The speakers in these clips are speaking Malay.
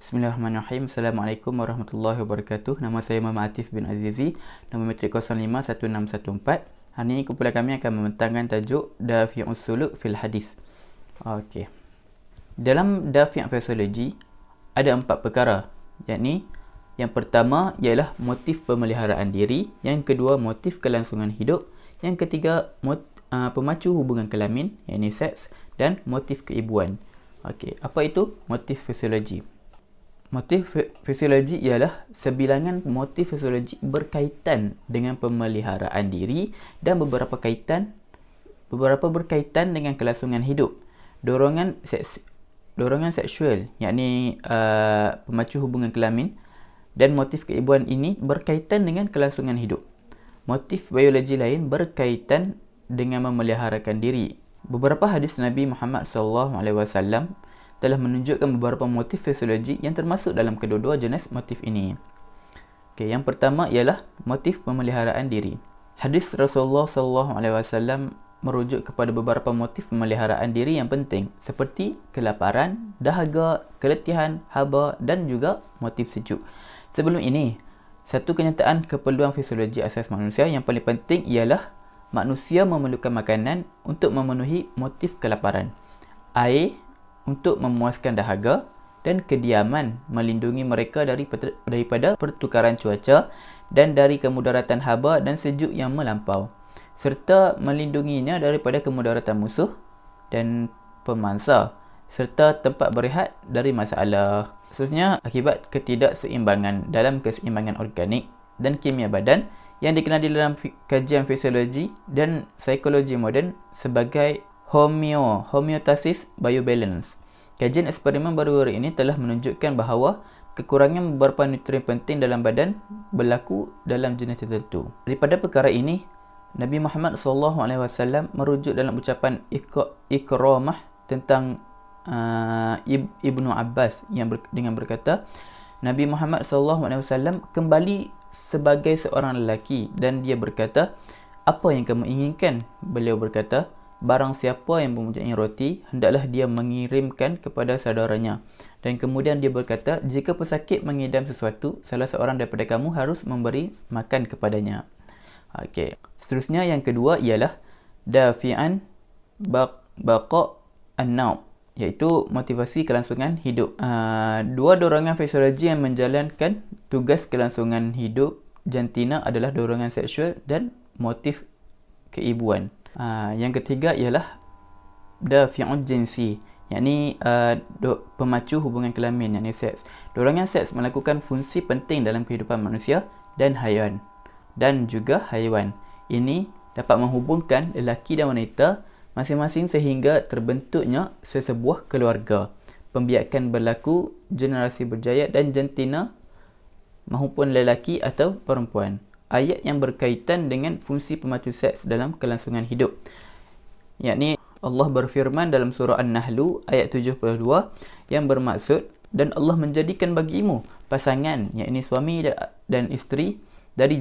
Bismillahirrahmanirrahim. Assalamualaikum warahmatullahi wabarakatuh. Nama saya Muhammad Atif bin Azizi. Nombor metrik 051614. Hari ini kumpulan kami akan membentangkan tajuk Dafi'us Suluk fil Hadis. Okey. Dalam Dafi' Fisiologi ada 4 perkara, yakni yang pertama ialah motif pemeliharaan diri, yang kedua motif kelangsungan hidup, yang ketiga pemacu hubungan kelamin, yakni seks, dan motif keibuan. Okey, apa itu motif fisiologi? Motif fisiologi ialah sebilangan motif fisiologi berkaitan dengan pemeliharaan diri dan beberapa berkaitan dengan kelangsungan hidup. Dorongan seksual, yakni pemacu hubungan kelamin, dan motif keibuan ini berkaitan dengan kelangsungan hidup. Motif biologi lain berkaitan dengan memeliharakan diri. Beberapa hadis Nabi Muhammad SAW telah menunjukkan beberapa motif fisiologi yang termasuk dalam kedua-dua jenis motif ini. Okey, yang pertama ialah motif pemeliharaan diri. Hadis Rasulullah SAW merujuk kepada beberapa motif pemeliharaan diri yang penting, seperti kelaparan, dahaga, keletihan, haba dan juga motif sejuk. Sebelum ini, satu kenyataan keperluan fisiologi asas manusia yang paling penting ialah manusia memerlukan makanan untuk memenuhi motif kelaparan, air untuk memuaskan dahaga, dan kediaman melindungi mereka daripada pertukaran cuaca dan dari kemudaratan haba dan sejuk yang melampau, serta melindunginya daripada kemudaratan musuh dan pemangsa, serta tempat berehat dari masalah. Seterusnya, akibat ketidakseimbangan dalam keseimbangan organik dan kimia badan yang dikenali dalam kajian fisiologi dan psikologi moden sebagai homeostasis biobalance. Kajian eksperimen baru-baru ini telah menunjukkan bahawa kekurangan beberapa nutrien penting dalam badan berlaku dalam jenis tertentu. Daripada perkara ini, Nabi Muhammad SAW merujuk dalam ucapan Ikramah tentang Ibnu Abbas dengan berkata, Nabi Muhammad SAW kembali sebagai seorang lelaki dan dia berkata, "Apa yang kamu inginkan?" Beliau berkata, "Barang siapa yang mempunyai roti, hendaklah dia mengirimkan kepada saudaranya." Dan kemudian dia berkata, "Jika pesakit mengidam sesuatu, salah seorang daripada kamu harus memberi makan kepadanya." Okey. Seterusnya yang kedua ialah dafi'an baqa' an-naw', iaitu motivasi kelangsungan hidup. Dua dorongan fisiologi yang menjalankan tugas kelangsungan hidup jantina adalah dorongan seksual dan motif keibuan. Yang ketiga ialah dafi'un jinsi, yakni pemacu hubungan kelamin, yakni seks. Dorongan seks melakukan fungsi penting dalam kehidupan manusia dan haiwan dan juga haiwan. Ini dapat menghubungkan lelaki dan wanita masing-masing sehingga terbentuknya sesebuah keluarga. Pembiakan berlaku, generasi berjaya dan jantina maupun lelaki atau perempuan. Ayat yang berkaitan dengan fungsi pemacu seks dalam kelangsungan hidup, yakni Allah berfirman dalam surah An-Nahl ayat 72 yang bermaksud, "Dan Allah menjadikan bagimu pasangan, yakni suami dan isteri dari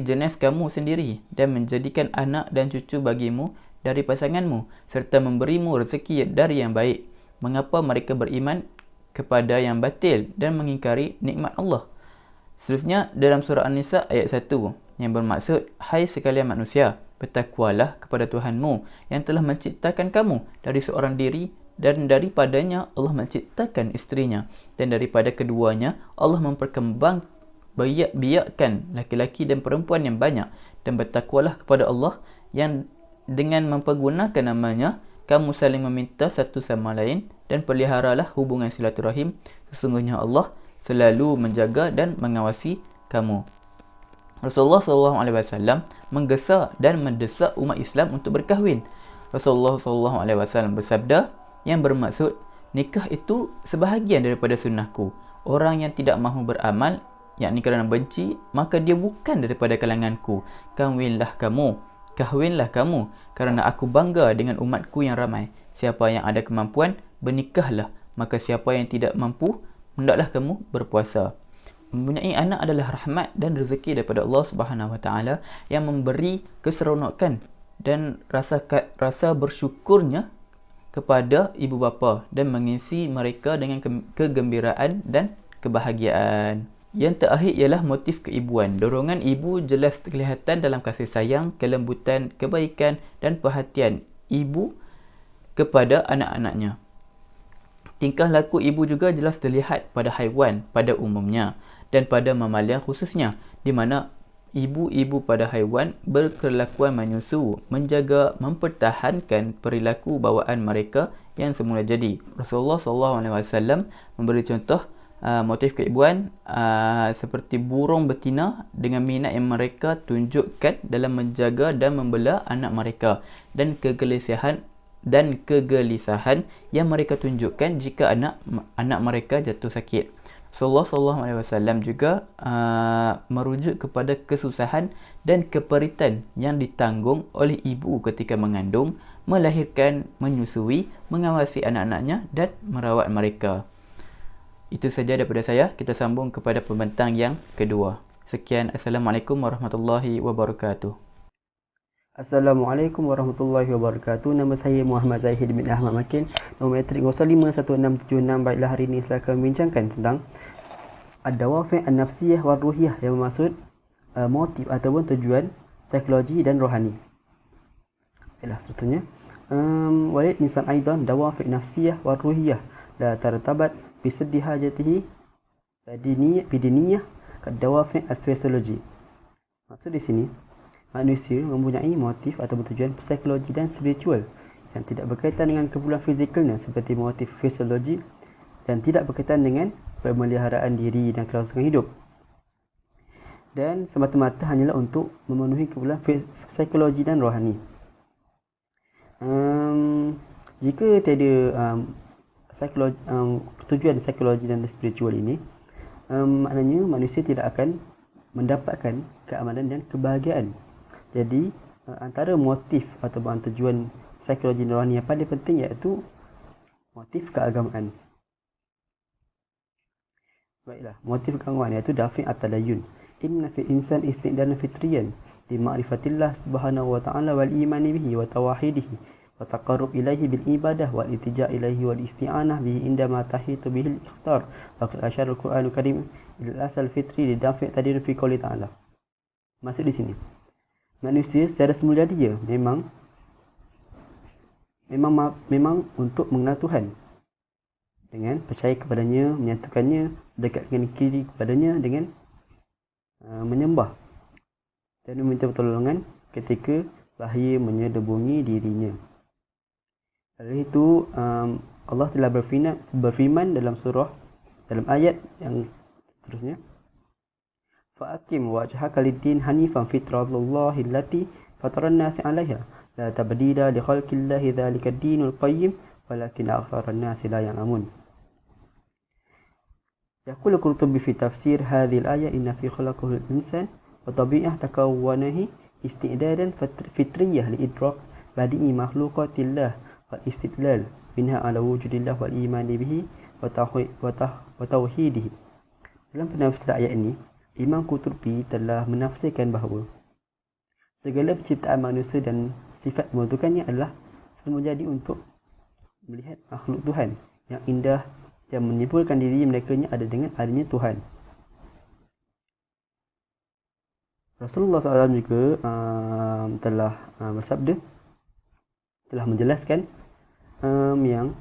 jenis kamu sendiri, dan menjadikan anak dan cucu bagimu dari pasanganmu, serta memberimu rezeki dari yang baik. Mengapa mereka beriman kepada yang batil dan mengingkari nikmat Allah?" Seterusnya dalam surah An-Nisa ayat 1 yang bermaksud, "Hai sekalian manusia, bertakwalah kepada Tuhanmu yang telah menciptakan kamu dari seorang diri, dan daripadanya Allah menciptakan isterinya, dan daripada keduanya Allah memperkembang biakkan laki-laki dan perempuan yang banyak, dan bertakwalah kepada Allah yang dengan mempergunakan namanya kamu saling meminta satu sama lain, dan peliharalah hubungan silaturahim. Sesungguhnya Allah selalu menjaga dan mengawasi kamu." Rasulullah SAW menggesa dan mendesak umat Islam untuk berkahwin. Rasulullah SAW bersabda yang bermaksud, "Nikah itu sebahagian daripada sunnahku. Orang yang tidak mahu beramal, yakni kerana benci, maka dia bukan daripada kalanganku. Kahwinlah kamu, kerana aku bangga dengan umatku yang ramai. Siapa yang ada kemampuan, bernikahlah. Maka siapa yang tidak mampu, hendaklah kamu berpuasa." Mempunyai anak adalah rahmat dan rezeki daripada Allah Subhanahu Wa Taala yang memberi keseronokan dan rasa bersyukurnya kepada ibu bapa dan mengisi mereka dengan kegembiraan dan kebahagiaan. Yang terakhir ialah motif keibuan. Dorongan ibu jelas kelihatan dalam kasih sayang, kelembutan, kebaikan dan perhatian ibu kepada anak-anaknya. Tingkah laku ibu juga jelas terlihat pada haiwan pada umumnya dan pada mamalia khususnya, di mana ibu-ibu pada haiwan berkelakuan menyusu, menjaga, mempertahankan perilaku bawaan mereka yang semula jadi. Rasulullah SAW memberi contoh motif keibuan seperti burung betina dengan minat yang mereka tunjukkan dalam menjaga dan membela anak mereka dan kegelisahan yang mereka tunjukkan jika anak mereka jatuh sakit. Rasulullah SAW juga merujuk kepada kesusahan dan keperitan yang ditanggung oleh ibu ketika mengandung, melahirkan, menyusui, mengawasi anak-anaknya dan merawat mereka. Itu saja daripada saya. Kita sambung kepada pembentang yang kedua. Sekian. Assalamualaikum warahmatullahi wabarakatuh. Assalamualaikum warahmatullahi wabarakatuh. Nama saya Muhammad Zahid bin Ahmad Makin, nombor matrik 051676. Baiklah, hari ini saya akan membincangkan tentang ad-dawafi' an-nafsiyah wal ruhiyah, yang bermaksud motif ataupun tujuan psikologi dan rohani. Baiklah, sebetulnya walid insan aidan dawafi' nafsiyah wal ruhiyah la tartabat bi saddi hajatihi bidiniyah kad-dawafi' al-fisiologi. Maksud di sini, manusia mempunyai motif atau tujuan psikologi dan spiritual yang tidak berkaitan dengan keperluan fizikalnya seperti motif fisiologi dan tidak berkaitan dengan pemeliharaan diri dan kelangsungan hidup, dan semata-mata hanyalah untuk memenuhi keperluan psikologi dan rohani. Jika tiada tujuan psikologi dan spiritual ini, maknanya manusia tidak akan mendapatkan keamanan dan kebahagiaan. Jadi antara motif ataupun tujuan psikologi dan rohani yang paling penting iaitu motif keagamaan. Baiklah, motif keagamaan iaitu dafi' at-tadayyun. Inna fil insan isti'dadan fitriyan li ma'rifatillah subhanahu wa ta'ala wal imani bihi wa tawahidihi wa taqarrub ilaihi bil ibadah wal iltija' ilaihi wal isti'anah bihi indama tahitu bihi al-ikhtar. Wa qad asyara al-Qur'anul Karim ila asal fitri li dafi' at-tadayyun fi qouli ta'ala. Maksud di sini, manusia secara semula dia memang untuk mengenal Tuhan dengan percaya kepadanya, menyatukannya, dekat dengan diri kepadanya dengan menyembah dan meminta pertolongan ketika bahaya menyelubungi dirinya. Oleh itu Allah telah berfirman dalam ayat yang seterusnya, fa'akim wajhaka lid-din hanifan fitratallahi allati fataran nasi 'alaiha la tabdila li khalqillahi dhalika ad-dinul qayyim walakin aktharan nasi la ya'lamun. Yaqulu Qurtubi fi tafsir hadhihi al-ayah inna fi khalaqil insan wa tabi'ah takawwanahi isti'dadan fitriyyah li idrak badi'i makhluqatillah wal istidlal minha ala wujudillah wal imani bihi wa tauhidihi. Dalam penafsiran ayat ini, Imam Qurtubi telah menafsirkan bahawa segala penciptaan manusia dan sifat pembentukannya adalah semula jadi untuk melihat makhluk Tuhan yang indah dan menyimpulkan diri mereka ada dengan adanya Tuhan. Rasulullah SAW juga telah bersabda, telah menjelaskan yang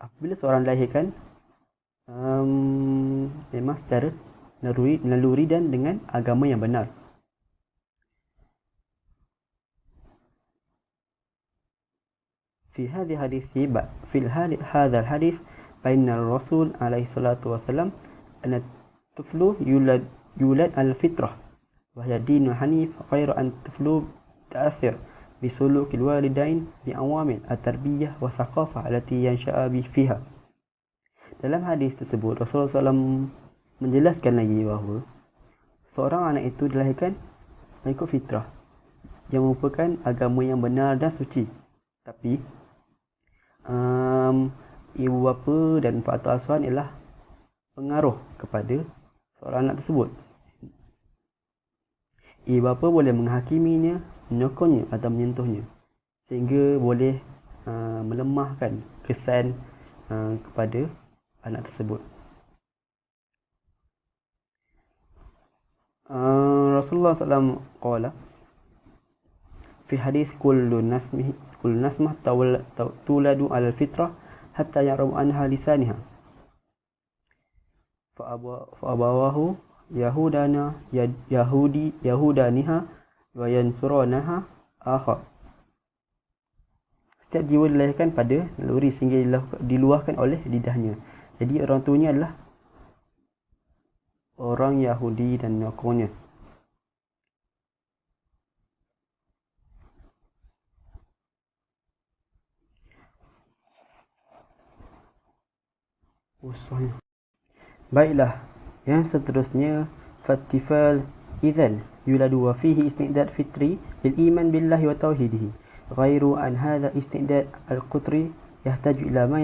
apabila seorang dilahirkan memang secara naluri dan dengan agama yang benar. Fi hadhihi hadha al-hadith baina Rasul alaihi salatu wasalam anna tuflu yulad al-fitrah wa hiya dinul hanif ghairu an tuflu ta'athir bi sulukil walidain bi awamil at-tarbiyah wa thaqafah allati yansha'a fiha. Dalam hadis tersebut Rasulullah SAW menjelaskan lagi bahawa seorang anak itu dilahirkan mengikut fitrah yang merupakan agama yang benar dan suci. Tapi ibu bapa dan faktor asuhan ialah pengaruh kepada seorang anak tersebut. Ibu bapa boleh menghakiminya, menyokongnya atau menyentuhnya sehingga boleh melemahkan kesan kepada anak tersebut. Rasulullah SAW qala fi hadis kullu nasmah tuladu ala fitrah hatta ya'ramu anha lisaniha fa abawahu yahudaniha wa yansuranaha akhar. Setiap jiwa dilahirkan pada naluri sehingga diluahkan oleh lidahnya. Jadi orang tuanya adalah orang Yahudi dan nyokongnya. Usahnya. Baiklah, yang seterusnya fatifal idzan yuladu wa fihi istidad fitri lil iman billahi wa tauhidihi ghairu an hadha istidad al-qutri yahtaju ila ma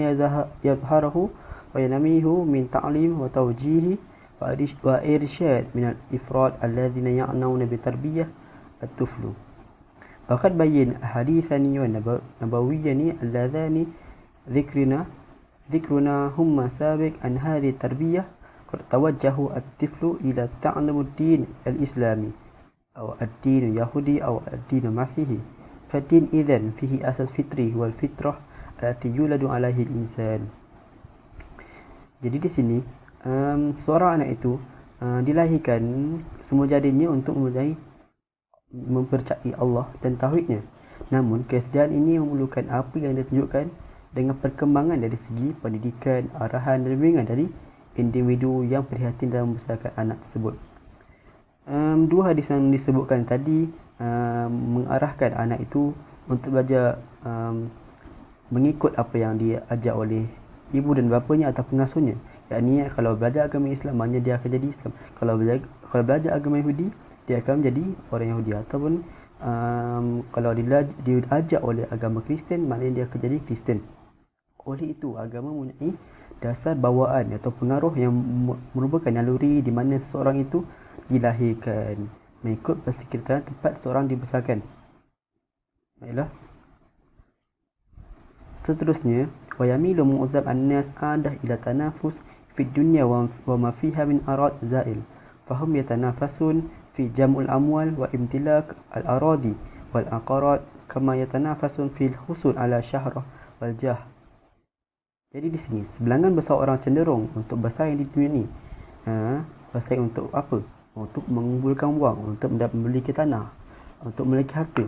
yazharuhu wa yanamihu min ta'lim wa tawjih wa irsyad min al-ifrad alladhina ya'nawna bi tarbiyah at-tuflu. Waqad bayyin ahadithani wa nabawiyyani alladhani ذكرنا هم سابق عن هذه التربية قد توجه الطفل إلى تعلم الدين الإسلامي أو الدين اليهودي أو الدين المسيحي فالدين إذن فيه أساس فطري والفطرة التي يولد عليه الإنسان. Jadi di sini seorang anak itu dilahirkan semua jadinya untuk mempercayai Allah dan tauhidnya. Namun kesediaan ini memerlukan apa yang ditunjukkan dengan perkembangan dari segi pendidikan, arahan dan bimbingan dari individu yang prihatin dalam membesarkan anak tersebut. Dua hadis yang disebutkan tadi mengarahkan anak itu untuk belajar mengikut apa yang diajar oleh ibu dan bapanya atau pengasuhnya. Yakni kalau belajar agama Islam, maknanya dia akan jadi Islam. Kalau belajar agama Yahudi, dia akan menjadi orang Yahudi. Ataupun kalau diajar oleh agama Kristian, maknanya dia akan jadi Kristian. Oleh itu, agama mempunyai dasar bawaan atau pengaruh yang merupakan naluri di mana seseorang itu dilahirkan mengikut persekitaran tempat seseorang dibesarkan. Baiklah. Seterusnya, wa yamilu mu'zam an-nas adah ila tanafus fi dunya wa ma fiha min arad zail. Fahum yatanafasun fi jam'ul amwal wa imtilak al-aradi wal aqarat kama yatanafasun fil husul ala syahrah wal jah. Jadi di sini sebilangan besar orang cenderung untuk bersaing di dunia ini. Bersaing untuk apa? Untuk mengumpulkan wang, untuk memiliki tanah, untuk memiliki harta.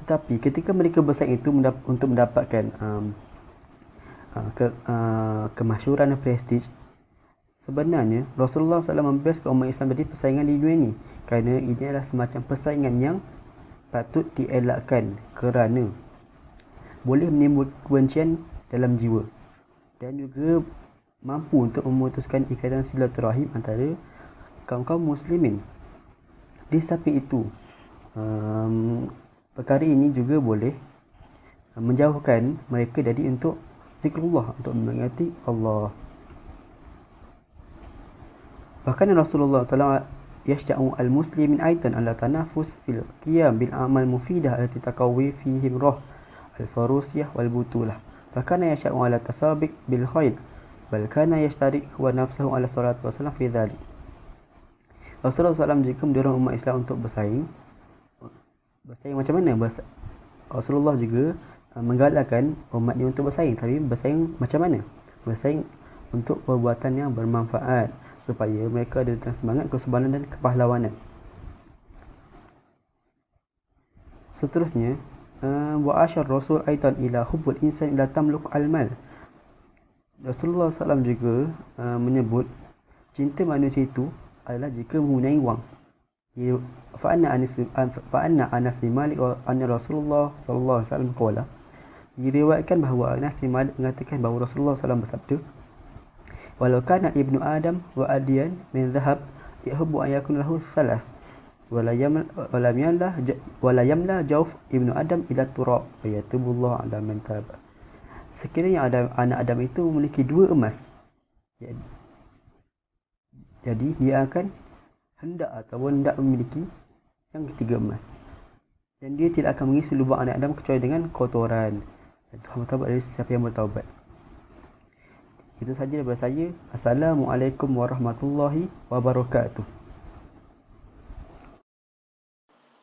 Tetapi ketika mereka bersaing itu untuk mendapatkan kemasyhuran dan prestij, sebenarnya Rasulullah SAW membebaskan umat Islam dari persaingan di dunia ini, kerana ini adalah semacam persaingan yang patut dielakkan kerana boleh menimbulkan kebencian dalam jiwa dan juga mampu untuk memutuskan ikatan silaturahim antara kaum-kaum muslimin. Di samping itu, perkara ini juga boleh menjauhkan mereka dari untuk zikrullah, untuk mengingati Allah. Bahkan Rasulullah SAW yashda'u al-muslimin aidan ala tanafus fil qiyam bil amal mufidah allati taqawi fihim roh al-farusiyah wal butulah. Bahkan yashda'u ala tasabiq bil khair bal kana yashtarik wa nafsahu ala salatu wasallam fi dhalik. Rasulullah SAW jika mendorong umat Islam untuk bersaing macam mana? Rasulullah juga menggalakkan umatnya untuk bersaing, tapi bersaing macam mana? Bersaing untuk perbuatan yang bermanfaat supaya mereka ada semangat kesubanan dan kepahlawanan. Seterusnya, wa asyar Rasul aidan ila hubbul insan ila tamluk al-mal. Rasulullah SAW juga menyebut cinta manusia itu adalah jika mempunyai wang. Fa'anna Anas bin Malik wa anna Rasulullah sallallahu alaihi wasallam qala. Diriwayatkan bahawa Anas bin Malik mengatakan bahawa Rasulullah SAW bersabda, walau kana ibnu Adam wa adiyan min dhahab yahubbu an yakun lahu thalath wala yamla jawf ibnu Adam ila turab wa yatubullah ala man taba. Sekiranya anak Adam itu memiliki 2 emas, jadi dia akan hendak ataupun hendak memiliki yang ketiga emas, dan dia tidak akan mengisi lubang anak Adam kecuali dengan kotoran. Tuhan bertaubat dari siapa yang bertaubat. Itu saja daripada saya. Assalamualaikum warahmatullahi wabarakatuh.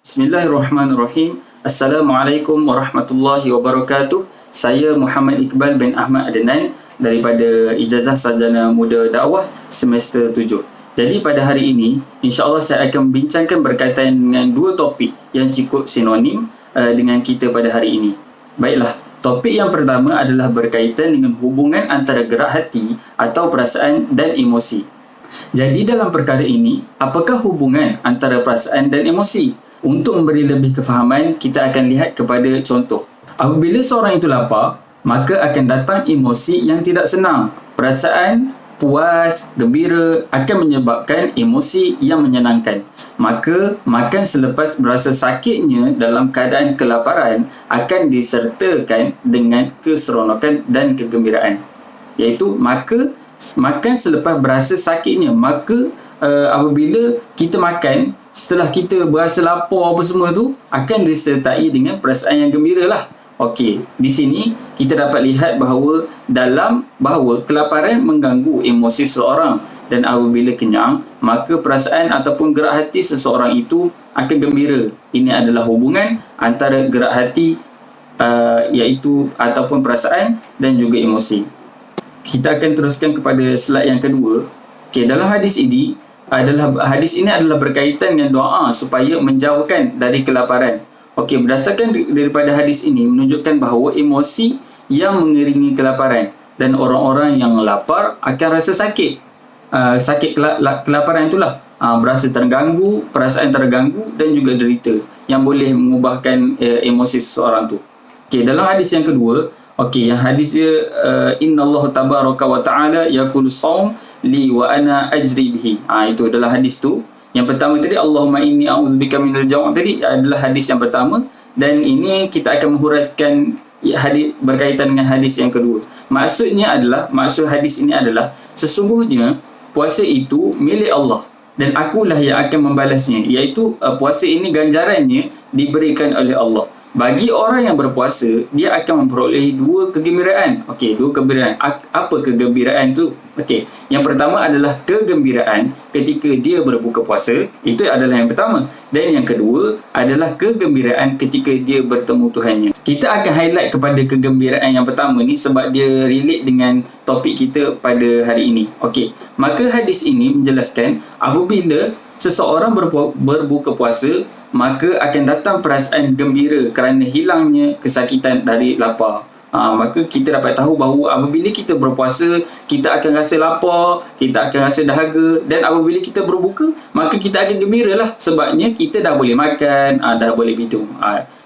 Bismillahirrahmanirrahim. Assalamualaikum warahmatullahi wabarakatuh. Saya Muhammad Iqbal bin Ahmad Adnan daripada Ijazah Sarjana Muda Dakwah semester 7. Jadi pada hari ini, insya-Allah saya akan membincangkan berkaitan dengan dua topik yang cukup sinonim dengan kita pada hari ini. Baiklah, topik yang pertama adalah berkaitan dengan hubungan antara gerak hati atau perasaan dan emosi. Jadi dalam perkara ini, apakah hubungan antara perasaan dan emosi? Untuk memberi lebih kefahaman, kita akan lihat kepada contoh. Apabila seorang itu lapar, maka akan datang emosi yang tidak senang. Perasaan puas, gembira akan menyebabkan emosi yang menyenangkan. Maka, makan selepas berasa sakitnya dalam keadaan kelaparan akan disertakan dengan keseronokan dan kegembiraan. Iaitu, makan selepas berasa sakitnya. Maka, apabila kita makan, setelah kita berasa lapar apa semua tu, akan disertai dengan perasaan yang gembira lah. Okey, di sini kita dapat lihat bahawa kelaparan mengganggu emosi seseorang, dan apabila kenyang, maka perasaan ataupun gerak hati seseorang itu akan gembira. Ini adalah hubungan antara gerak hati iaitu ataupun perasaan dan juga emosi. Kita akan teruskan kepada slide yang kedua. Okey, dalam hadis ini adalah berkaitan dengan doa supaya menjauhkan dari kelaparan. Okey, berdasarkan daripada hadis ini menunjukkan bahawa emosi yang mengiringi kelaparan, dan orang-orang yang lapar akan rasa sakit. Kelaparan itulah berasa terganggu, perasaan terganggu dan juga derita yang boleh mengubahkan emosi seseorang tu. Okey, dalam hadis yang kedua, yang hadis dia innallaha tabaraka wa ta'ala yaqulu shaum li wa ana ajri bihi. Itu adalah hadis tu. Yang pertama tadi, Allahumma inni a'udzubika minal jaw' tadi adalah hadis yang pertama, dan ini kita akan menghuraikan hadis berkaitan dengan hadis yang kedua. Maksud hadis ini adalah sesungguhnya puasa itu milik Allah dan akulah yang akan membalasnya, iaitu puasa ini ganjarannya diberikan oleh Allah. Bagi orang yang berpuasa, dia akan memperoleh dua kegembiraan. Dua kegembiraan. Apa kegembiraan tu? Yang pertama adalah kegembiraan ketika dia berbuka puasa. Itu adalah yang pertama. Dan yang kedua adalah kegembiraan ketika dia bertemu Tuhannya. Kita akan highlight kepada kegembiraan yang pertama ni sebab dia relate dengan topik kita pada hari ini. Maka hadis ini menjelaskan apabila seseorang berbuka puasa, maka akan datang perasaan gembira kerana hilangnya kesakitan dari lapar. Maka kita dapat tahu bahawa apabila kita berpuasa, kita akan rasa lapar, kita akan rasa dahaga, dan apabila kita berbuka, maka kita akan gembira lah, sebabnya kita dah boleh makan, dah boleh minum.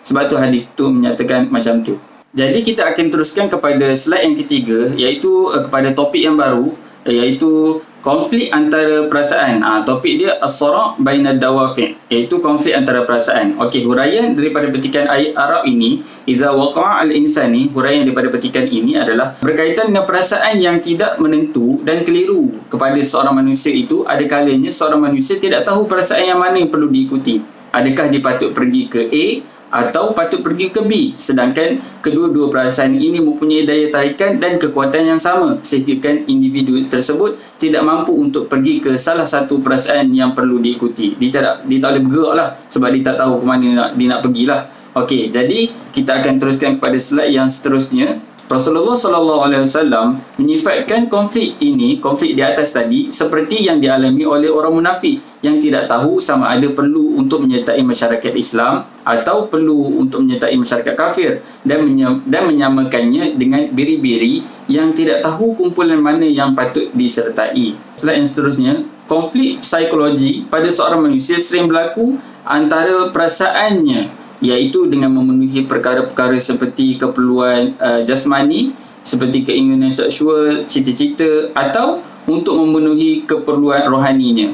Sebab tu hadis tu menyatakan macam tu. Jadi kita akan teruskan kepada slide yang ketiga, iaitu kepada topik yang baru, iaitu konflik antara perasaan. Topik dia as-sara' baina dawafi', iaitu konflik antara perasaan. Huraian daripada petikan ayat Arab ini, idza waqa'a al-insani, huraian daripada petikan ini adalah berkaitan dengan perasaan yang tidak menentu dan keliru kepada seorang manusia itu. Ada kalanya seorang manusia tidak tahu perasaan yang mana yang perlu diikuti. Adakah dia patut pergi ke A atau patut pergi ke B, sedangkan kedua-dua perasaan ini mempunyai daya tarikan dan kekuatan yang sama, sehingga individu tersebut tidak mampu untuk pergi ke salah satu perasaan yang perlu diikuti. Dia tak boleh bergerak lah, sebab dia tak tahu ke mana dia nak pergilah. Jadi kita akan teruskan kepada slide yang seterusnya. Rasulullah SAW menyifatkan konflik di atas tadi seperti yang dialami oleh orang munafik yang tidak tahu sama ada perlu untuk menyertai masyarakat Islam atau perlu untuk menyertai masyarakat kafir, dan menyamakannya dengan biri-biri yang tidak tahu kumpulan mana yang patut disertai. Slide yang seterusnya, konflik psikologi pada seorang manusia sering berlaku antara perasaannya, iaitu dengan memenuhi perkara-perkara seperti keperluan jasmani, seperti keinginan seksual, cita-cita, atau untuk memenuhi keperluan rohaninya.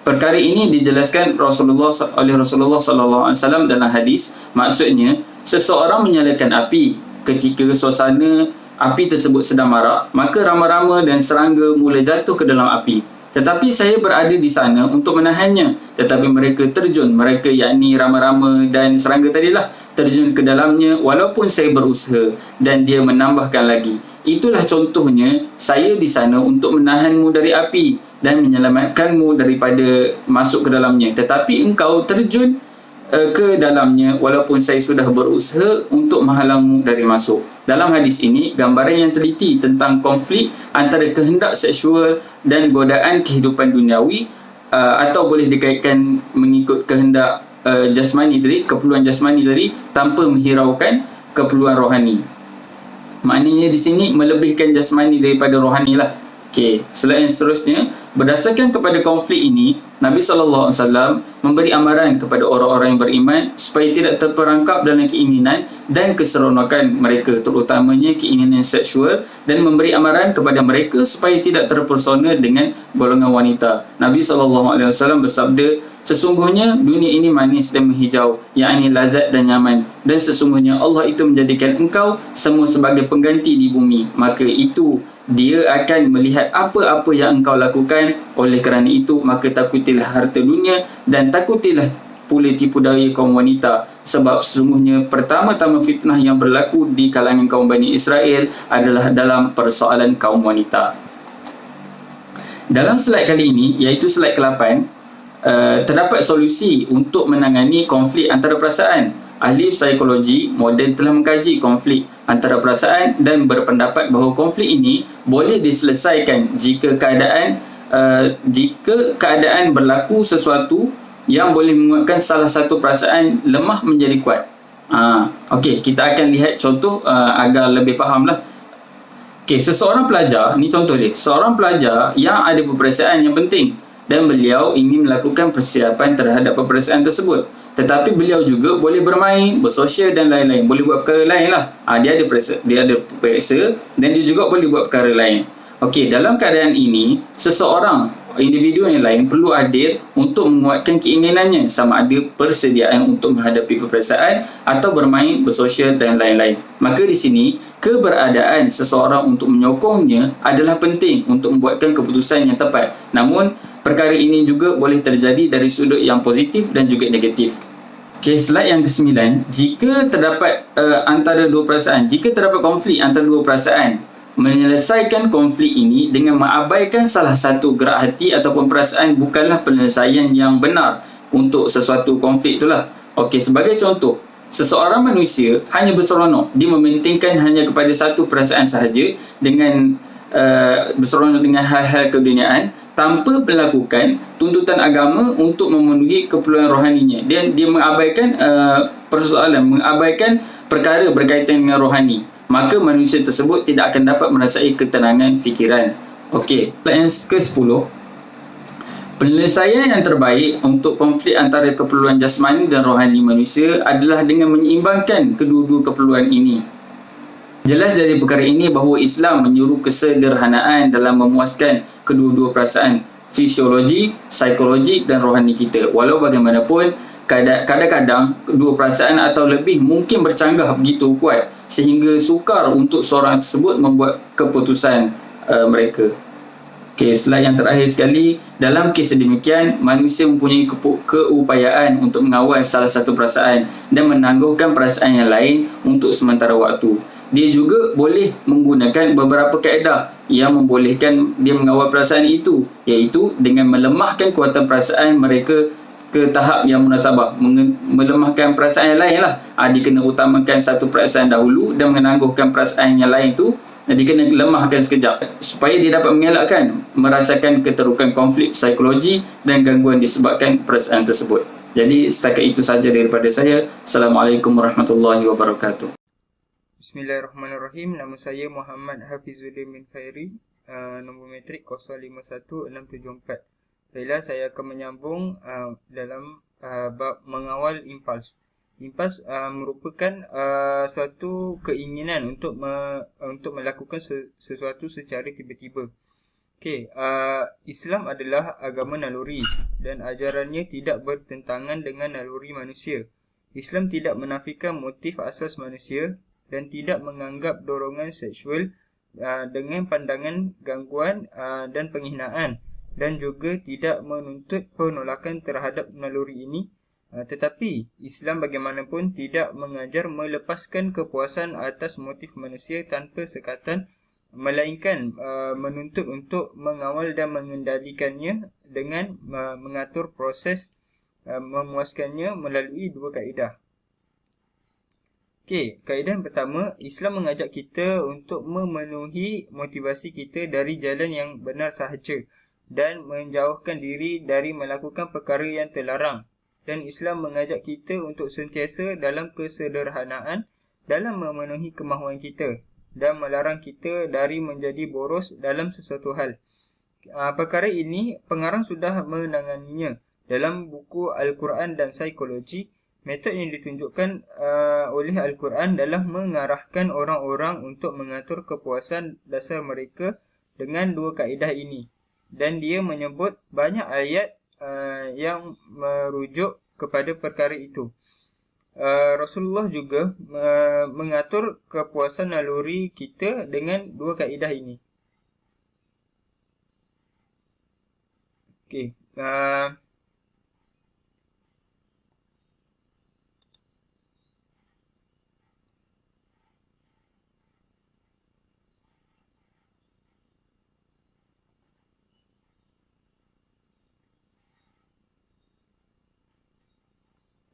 Perkara ini dijelaskan oleh Rasulullah SAW dalam hadis. Maksudnya, seseorang menyalakan api ketika suasana api tersebut sedang marak, maka rama-rama dan serangga mula jatuh ke dalam api. Tetapi saya berada di sana untuk menahannya. Tetapi mereka yakni rama-rama dan serangga tadilah, terjun ke dalamnya walaupun saya berusaha. Dan dia menambahkan lagi, itulah contohnya saya di sana untuk menahanmu dari api dan menyelamatkanmu daripada masuk ke dalamnya. Tetapi engkau terjun ke dalamnya walaupun saya sudah berusaha untuk menghalangmu dari masuk. Dalam hadis ini, gambaran yang teliti tentang konflik antara kehendak seksual dan godaan kehidupan duniawi atau boleh dikaitkan mengikut kehendak jasmani tadi, keperluan jasmani tadi tanpa menghiraukan keperluan rohani. Maknanya di sini melebihkan jasmani daripada rohani lah. Okey, slide yang seterusnya, berdasarkan kepada konflik ini, Nabi SAW memberi amaran kepada orang-orang yang beriman supaya tidak terperangkap dalam keinginan dan keseronokan mereka, terutamanya keinginan seksual, dan memberi amaran kepada mereka supaya tidak terpersona dengan golongan wanita. Nabi SAW bersabda, sesungguhnya dunia ini manis dan menghijau, yakni lazat dan nyaman, dan sesungguhnya Allah itu menjadikan engkau semua sebagai pengganti di bumi, maka itu Dia akan melihat apa-apa yang engkau lakukan. Oleh kerana itu, maka takutilah harta dunia dan takutilah pula tipu daya kaum wanita, sebab sesungguhnya pertama-tama fitnah yang berlaku di kalangan kaum Bani Israel adalah dalam persoalan kaum wanita. Dalam slide kali ini, iaitu slide ke-8, terdapat solusi untuk menangani konflik antara perasaan. Ahli psikologi moden telah mengkaji konflik antara perasaan dan berpendapat bahawa konflik ini boleh diselesaikan jika keadaan berlaku sesuatu yang boleh menguatkan salah satu perasaan lemah menjadi kuat. Okey, kita akan lihat contoh agar lebih fahamlah. Okey, seseorang pelajar, ni contoh dia. Seorang pelajar yang ada peperiksaan yang penting dan beliau ingin melakukan persiapan terhadap peperiksaan tersebut. Tetapi beliau juga boleh bermain, bersosial dan lain-lain. Boleh buat perkara lain lah. Dia ada periksa dan dia juga boleh buat perkara lain. Okey, dalam keadaan ini, seseorang, individu yang lain perlu hadir untuk menguatkan keinginannya, sama ada persediaan untuk menghadapi peperiksaan atau bermain, bersosial dan lain-lain. Maka di sini, keberadaan seseorang untuk menyokongnya adalah penting untuk membuatkan keputusan yang tepat. Namun, perkara ini juga boleh terjadi dari sudut yang positif dan juga negatif. Okey, slide yang ke-9. Jika terdapat jika terdapat konflik antara dua perasaan, menyelesaikan konflik ini dengan mengabaikan salah satu gerak hati ataupun perasaan bukanlah penyelesaian yang benar untuk sesuatu konflik itulah. Okey, sebagai contoh, seseorang manusia hanya berseronok, dia mementingkan hanya kepada satu perasaan sahaja dengan berseronok dengan hal-hal keduniaan tanpa melakukan tuntutan agama untuk memenuhi keperluan rohaninya. Dan dia mengabaikan mengabaikan perkara berkaitan dengan rohani. Maka manusia tersebut tidak akan dapat merasai ketenangan fikiran. Okey, yang ke-10. Penyelesaian yang terbaik untuk konflik antara keperluan jasmani dan rohani manusia adalah dengan menyeimbangkan kedua-dua keperluan ini. Jelas dari perkara ini bahawa Islam menyuruh kesederhanaan dalam memuaskan kedua-dua perasaan fisiologi, psikologi dan rohani kita. Walau bagaimanapun, kadang-kadang dua perasaan atau lebih mungkin bercanggah begitu kuat sehingga sukar untuk seorang tersebut membuat keputusan mereka. Okey, slide yang terakhir sekali. Dalam kes sedemikian, manusia mempunyai keupayaan untuk mengawal salah satu perasaan dan menangguhkan perasaan yang lain untuk sementara waktu. Dia juga boleh menggunakan beberapa kaedah yang membolehkan dia mengawal perasaan itu, iaitu dengan melemahkan kuatan perasaan mereka ke tahap yang munasabah, melemahkan perasaan yang lain lah. Dia kena utamakan satu perasaan dahulu dan menangguhkan perasaan yang lain tu, dia kena lemahkan sekejap supaya dia dapat mengelakkan merasakan keterukan konflik psikologi dan gangguan disebabkan perasaan tersebut. Jadi setakat itu saja daripada saya. Assalamualaikum warahmatullahi wabarakatuh. Bismillahirrahmanirrahim. Nama saya Muhammad Hafizuddin bin Khairi, nombor metrik 051674. Baiklah, saya akan menyambung dalam bab mengawal impuls. Impuls merupakan suatu keinginan untuk melakukan sesuatu secara tiba-tiba. Okey, Islam adalah agama naluri dan ajarannya tidak bertentangan dengan naluri manusia. Islam tidak menafikan motif asas manusia dan tidak menganggap dorongan seksual dengan pandangan gangguan dan penghinaan, dan juga tidak menuntut penolakan terhadap naluri ini. Tetapi Islam bagaimanapun tidak mengajar melepaskan kepuasan atas motif manusia tanpa sekatan melainkan menuntut untuk mengawal dan mengendalikannya dengan mengatur proses memuaskannya melalui dua kaedah. Okey, kaedah yang pertama, Islam mengajak kita untuk memenuhi motivasi kita dari jalan yang benar sahaja dan menjauhkan diri dari melakukan perkara yang terlarang. Dan Islam mengajak kita untuk sentiasa dalam kesederhanaan dalam memenuhi kemahuan kita dan melarang kita dari menjadi boros dalam sesuatu hal. Perkara ini pengarang sudah menanganinya dalam buku Al-Quran dan Psikologi. Metod yang ditunjukkan oleh Al-Quran dalam mengarahkan orang-orang untuk mengatur kepuasan dasar mereka dengan dua kaedah ini. Dan dia menyebut banyak ayat yang merujuk kepada perkara itu. Rasulullah juga mengatur kepuasan naluri kita dengan dua kaedah ini. Okey.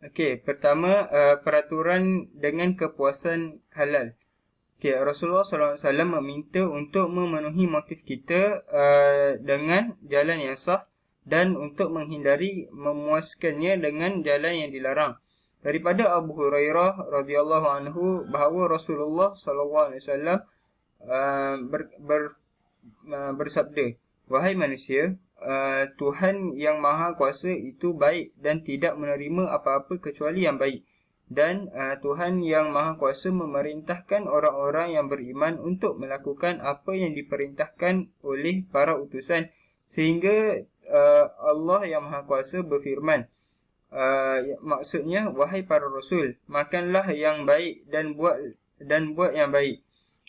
Okey, pertama peraturan dengan kepuasan halal. Okey, Rasulullah SAW meminta untuk memenuhi motif kita dengan jalan yang sah dan untuk menghindari memuaskannya dengan jalan yang dilarang. Daripada Abu Hurairah radhiyallahu anhu bahawa Rasulullah SAW bersabda, "Wahai manusia, Tuhan yang Maha Kuasa itu baik dan tidak menerima apa-apa kecuali yang baik. Dan Tuhan yang Maha Kuasa memerintahkan orang-orang yang beriman untuk melakukan apa yang diperintahkan oleh para utusan. Sehingga Allah yang Maha Kuasa berfirman, maksudnya, wahai para rasul, makanlah yang baik dan buat yang baik.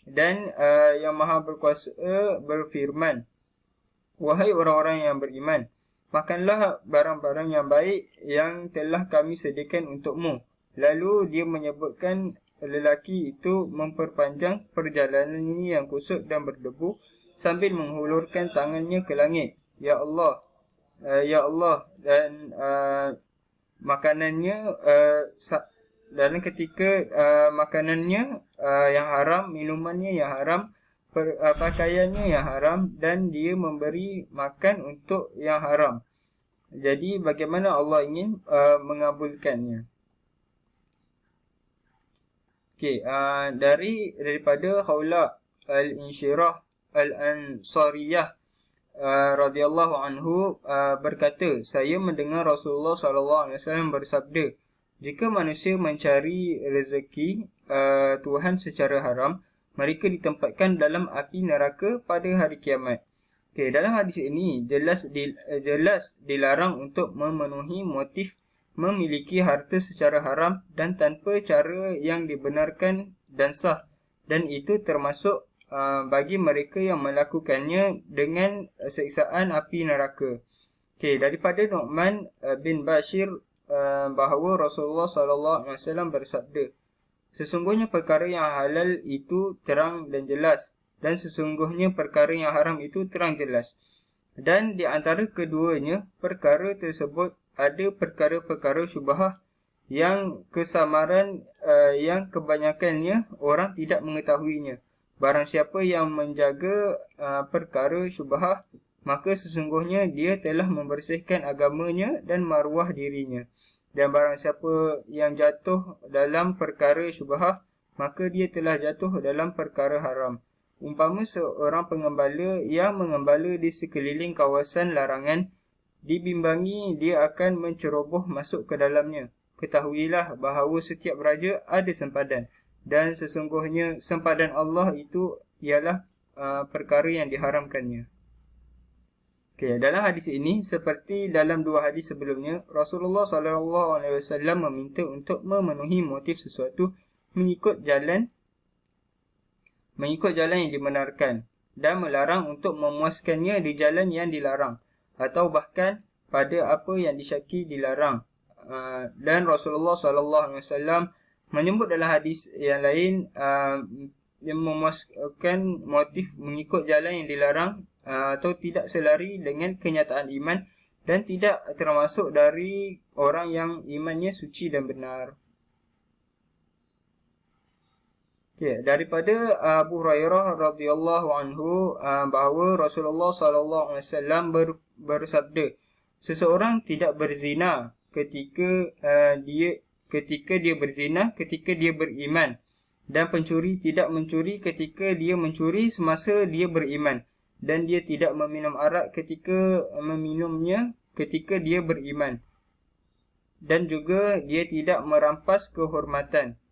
Dan yang Maha Berkuasa berfirman, wahai orang-orang yang beriman, makanlah barang-barang yang baik yang telah kami sediakan untukmu. Lalu dia menyebutkan lelaki itu memperpanjang perjalanannya yang kusut dan berdebu sambil menghulurkan tangannya ke langit. Ya Allah, Ya Allah. Dan makanannya dan ketika makanannya yang haram, minumannya yang haram, pakaiannya yang haram, dan dia memberi makan untuk yang haram. Jadi bagaimana Allah ingin mengabulkannya? Okey, daripada Khawla Al-Insyirah Al-Ansariyah radhiyallahu anhu berkata, saya mendengar Rasulullah SAW bersabda, jika manusia mencari rezeki Tuhan secara haram, mereka ditempatkan dalam api neraka pada hari kiamat. Okey, dalam hadis ini jelas dilarang untuk memenuhi motif memiliki harta secara haram dan tanpa cara yang dibenarkan dan sah, dan itu termasuk bagi mereka yang melakukannya dengan siksaan api neraka. Okey, daripada Nu'man bin Bashir bahawa Rasulullah SAW bersabda, sesungguhnya perkara yang halal itu terang dan jelas, dan sesungguhnya perkara yang haram itu terang jelas. Dan di antara keduanya perkara tersebut ada perkara-perkara syubhah yang kesamaran yang kebanyakannya orang tidak mengetahuinya. Barang siapa yang menjaga perkara syubhah, maka sesungguhnya dia telah membersihkan agamanya dan maruah dirinya. Dan barang siapa yang jatuh dalam perkara syubhah, maka dia telah jatuh dalam perkara haram. Umpama seorang pengembala yang mengembala di sekeliling kawasan larangan, dibimbangi dia akan menceroboh masuk ke dalamnya. Ketahuilah bahawa setiap raja ada sempadan, dan sesungguhnya sempadan Allah itu ialah perkara yang diharamkannya. Okay, dalam hadis ini, seperti dalam dua hadis sebelumnya, Rasulullah SAW meminta untuk memenuhi motif sesuatu mengikut jalan yang dibenarkan, dan melarang untuk memuaskannya di jalan yang dilarang, atau bahkan pada apa yang disyaki dilarang. Dan Rasulullah SAW menyebut dalam hadis yang lain, yang memuaskan motif mengikut jalan yang dilarang atau tidak selari dengan kenyataan iman dan tidak termasuk dari orang yang imannya suci dan benar. Daripada Abu Hurairah radhiyallahu anhu bahawa Rasulullah sallallahu alaihi wasallam bersabda, seseorang tidak berzina ketika dia berzina ketika dia beriman, dan pencuri tidak mencuri ketika dia mencuri semasa dia beriman, dan dia tidak meminum arak ketika meminumnya ketika dia beriman, dan juga dia tidak merampas kehormatan.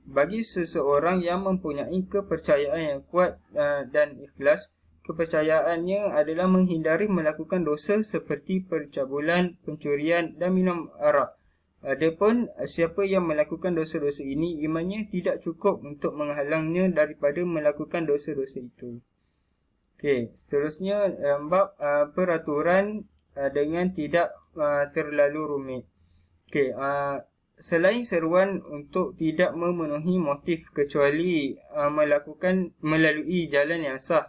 Bagi seseorang yang mempunyai kepercayaan yang kuat dan ikhlas, kepercayaannya adalah menghindari melakukan dosa seperti percabulan, pencurian dan minum arak. Adapun siapa yang melakukan dosa-dosa ini, imannya tidak cukup untuk menghalangnya daripada melakukan dosa-dosa itu. Seterusnya bab peraturan dengan tidak terlalu rumit. Selain seruan untuk tidak memenuhi motif kecuali melakukan melalui jalan yang sah,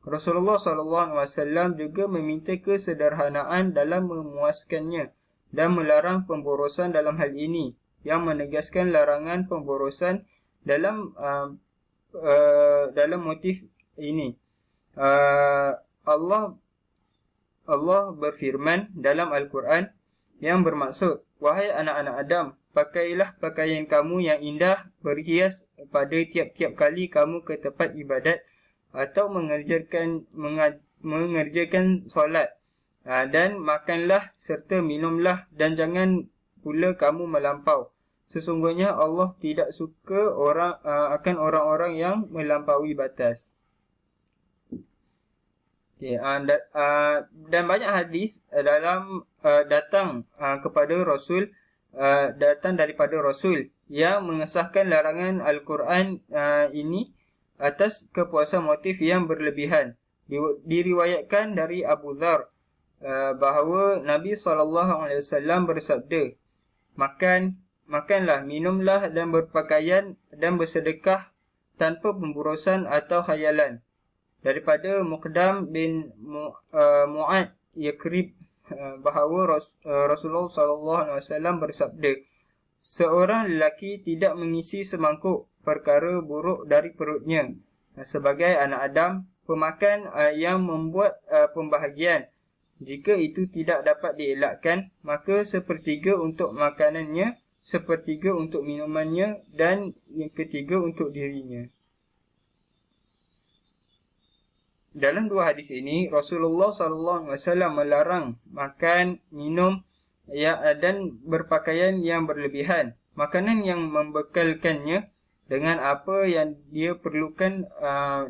Rasulullah SAW juga meminta kesederhanaan dalam memuaskannya dan melarang pemborosan dalam hal ini, yang menegaskan larangan pemborosan dalam motif ini. Allah berfirman dalam Al-Quran yang bermaksud, wahai anak-anak Adam, pakailah pakaian kamu yang indah, berhias pada tiap-tiap kali kamu ke tempat ibadat atau mengerjakan solat. Dan makanlah serta minumlah, dan jangan pula kamu melampau. Sesungguhnya Allah tidak suka akan orang-orang yang melampaui batas. Dan banyak hadis datang daripada Rasul yang mengesahkan larangan Al-Quran ini atas kepuasan motif yang berlebihan. Diriwayatkan dari Abu Dzar bahawa Nabi SAW bersabda, makanlah, minumlah dan berpakaian dan bersedekah tanpa pemborosan atau khayalan. Daripada Muqdam bin Mu'ad Yakrib bahawa Rasulullah SAW bersabda, seorang lelaki tidak mengisi semangkuk perkara buruk dari perutnya. Sebagai anak Adam, pemakan yang membuat pembahagian. Jika itu tidak dapat dielakkan, maka sepertiga untuk makanannya, sepertiga untuk minumannya, dan yang ketiga untuk dirinya. Dalam dua hadis ini, Rasulullah SAW melarang makan, minum dan berpakaian yang berlebihan. Makanan yang membekalkannya dengan apa yang dia perlukan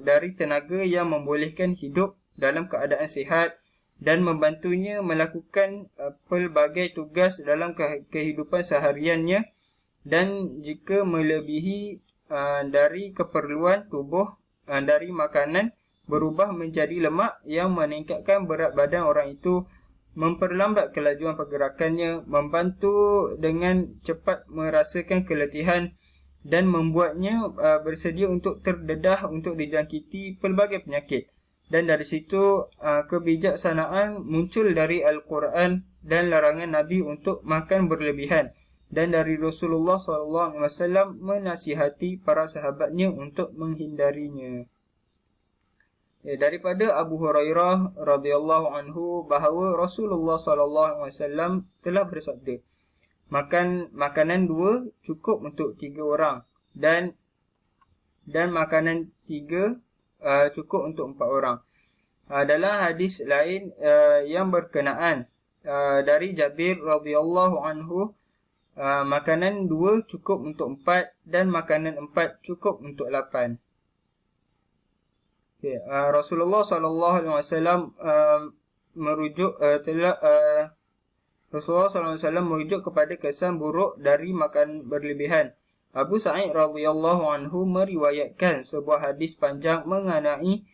dari tenaga yang membolehkan hidup dalam keadaan sihat dan membantunya melakukan pelbagai tugas dalam kehidupan sehariannya, dan jika melebihi dari keperluan tubuh dari makanan, berubah menjadi lemak yang meningkatkan berat badan orang itu, memperlambat kelajuan pergerakannya, membantu dengan cepat merasakan keletihan, dan membuatnya bersedia untuk terdedah untuk dijangkiti pelbagai penyakit. Dan dari situ kebijaksanaan muncul dari Al-Quran dan larangan Nabi untuk makan berlebihan, dan dari Rasulullah SAW menasihati para sahabatnya untuk menghindarinya. Daripada Abu Hurairah radhiyallahu anhu bahawa Rasulullah SAW telah bersabda, makanan 2 cukup untuk 3 orang, dan makanan 3 cukup untuk 4 orang. Dalam hadis lain yang berkenaan dari Jabir radhiyallahu anhu, makanan 2 cukup untuk 4, dan makanan 4 cukup untuk 8. Rasulullah SAW Rasulullah SAW merujuk kepada kesan buruk dari makan berlebihan. Abu Sa'id radhiyallahu anhu meriwayatkan sebuah hadis panjang mengenai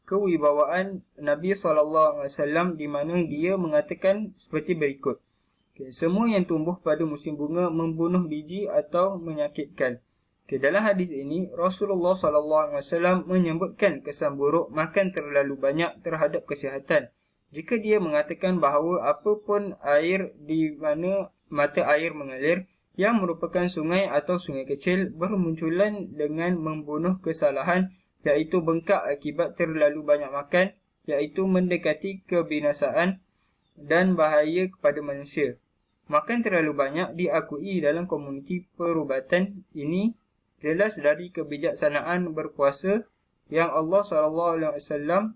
kewibawaan Nabi SAW, di mana dia mengatakan seperti berikut. Semua yang tumbuh pada musim bunga membunuh biji atau menyakitkan. Dalam hadis ini Rasulullah SAW menyebutkan kesan buruk makan terlalu banyak terhadap kesihatan. Jika dia mengatakan bahawa apapun air di mana mata air mengalir yang merupakan sungai atau sungai kecil bermunculan dengan membunuh kesalahan, iaitu bengkak akibat terlalu banyak makan, iaitu mendekati kebinasaan dan bahaya kepada manusia. Makan terlalu banyak diakui dalam komuniti perubatan ini jelas dari kebijaksanaan berpuasa yang Allah SAW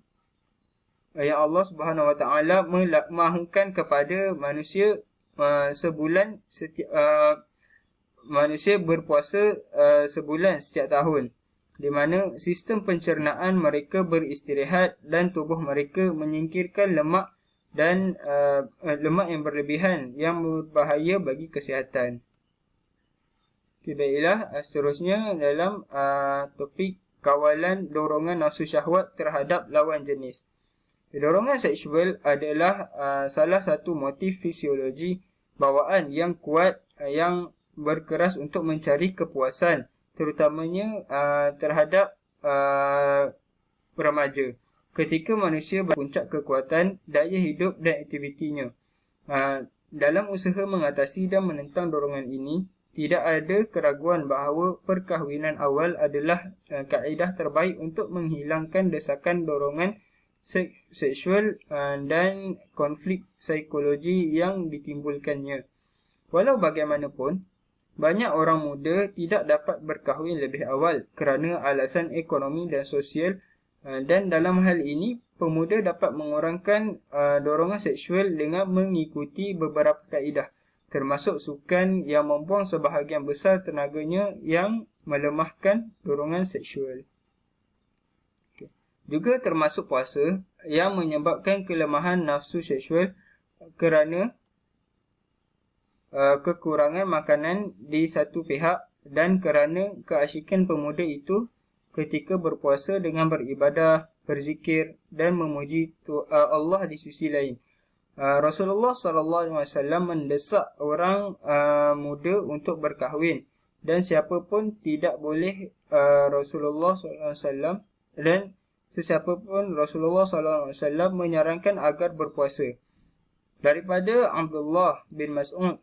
yang Allah Subhanahu Wa Taala mahukan kepada manusia sebulan manusia berpuasa sebulan setiap tahun, di mana sistem pencernaan mereka beristirahat dan tubuh mereka menyingkirkan lemak dan lemak yang berlebihan yang berbahaya bagi kesihatan. Baiklah, seterusnya dalam topik kawalan dorongan nafsu syahwat terhadap lawan jenis. Dorongan seksual adalah salah satu motif fisiologi bawaan yang kuat yang berkeras untuk mencari kepuasan, terutamanya terhadap remaja. Ketika manusia berpuncak kekuatan, daya hidup dan aktivitinya. Dalam usaha mengatasi dan menentang dorongan ini, tidak ada keraguan bahawa perkahwinan awal adalah kaedah terbaik untuk menghilangkan desakan dorongan seksual dan konflik psikologi yang ditimbulkannya. Walau bagaimanapun, banyak orang muda tidak dapat berkahwin lebih awal kerana alasan ekonomi dan sosial, dan dalam hal ini pemuda dapat mengurangkan dorongan seksual dengan mengikuti beberapa kaedah, termasuk sukan yang membuang sebahagian besar tenaganya yang melemahkan dorongan seksual. Juga termasuk puasa yang menyebabkan kelemahan nafsu seksual kerana kekurangan makanan di satu pihak dan kerana keasyikan pemuda itu ketika berpuasa dengan beribadah, berzikir dan memuji Allah di sisi lain. Rasulullah SAW mendesak orang muda untuk berkahwin, dan siapa pun tidak boleh Rasulullah SAW dan sesiapa pun Rasulullah SAW menyarankan agar berpuasa. Daripada Abdullah bin Mas'ud